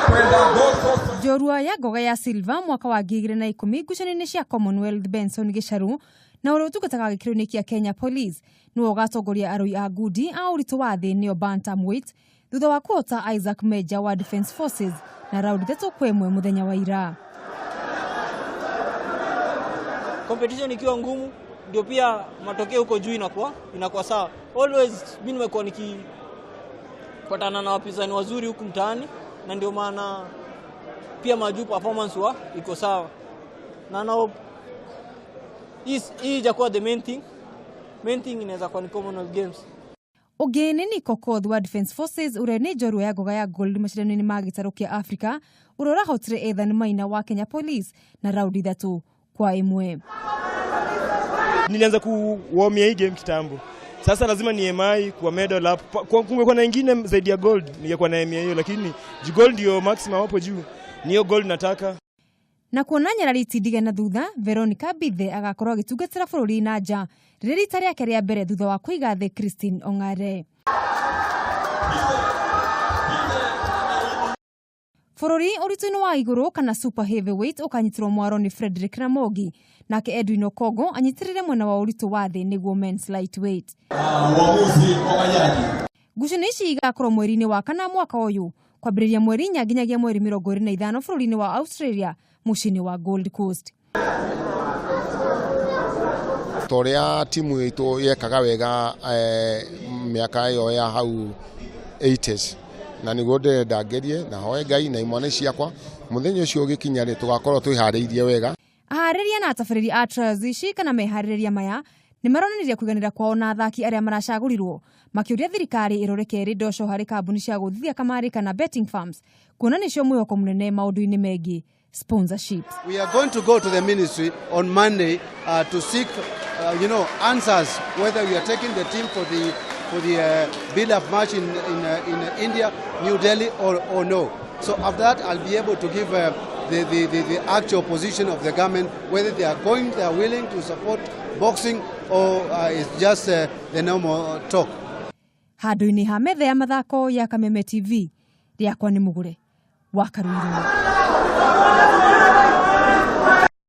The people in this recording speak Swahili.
kwenda Goldcoast. Jorua ya goga ya silva mwaka wa 2010 ngucanio-ini cia Commonwealth Benson Gicharu na uria utungataga ikiro-ini kia Kenya Police niwe ugatongoria arui a ngundi a uritu wa thi nio bantamweight thutha wa kuhota Isaac Major wa Defence Forces na raundi 3-1 muthenya wa ira. Competition ikiwa ngumu ndio pia matokeo huko juu inakuwa sawa. Always mimi nimekuwa nikipatana na wapinzani wazuri huku mtaani na ndio maana pia majuu performance iko sawa. Na nao hii itakuwa the main thing. Main thing inaweza kuwa ni Commonwealth Games. Ugeni ni Okoth wa Defence Forces uria ni jorua ya goga ya gold macindano-ini ma gitaro kia Africa urora hotire Ethan Maina wa Kenya Police na raundi 3-1. Nilianza kuwamia hii game kitambo. Sasa lazima ni MI kwa medal up. Kungekuwa na nyingine zaidi ya gold ningekuwa na MI hiyo, lakini gold ndio maximum hapo juu. Niyo gold nataka. Na kuona nyarari itidigana thutha, Veronica Bithe agakorwo agitungatira bururi na nja rita riake ria mbere thutha wa kuiga the Christine Ongare. Bururi uritu-ini wa iguru kana super heavyweight ukanyitirwo mwaro ni Frederick Ramogi nake Edwin Okogo anyitirire mwena wa uritu wa thi niguo men's lightweight. Uamuzi wa majaji. Ngucanio ici igakorwo mweri-ini wa kana mwaka uyu kwambĩrĩria mweri 4 nginyagia mweri 25 bururi-ini wa Australia mucii-ini wa Goldcoast. Toria timu itu yekaga wega miaka yo ya hau 80s na niguo ndendagerie na hoe Ngai na imwane ciakwa muthenya ucio ugikinya ri tugakorwo twihariirie wega. Ahariria na atabarĩri a trials ici kana meharĩrĩria maya ni maronanirie kwiganira kwao na athaki aria maracagurirwo makiuria thirikari iroreke ndosho hari kambuni cia guthithia kamari kana betting firms kuona nicio mwihoko munene maundu-ini mengi sponsorships. We are going to go to the ministry on Monday to seek answers whether we are taking the team for the build-up match in India, New Delhi or no. So after that I'll be able to give the actual position of the government, whether they are willing to support boxing or it's just the normal talk. Handu-ini ha metha ya mathako ya Kameme TV riakwa ni Mugure wa Karuiru.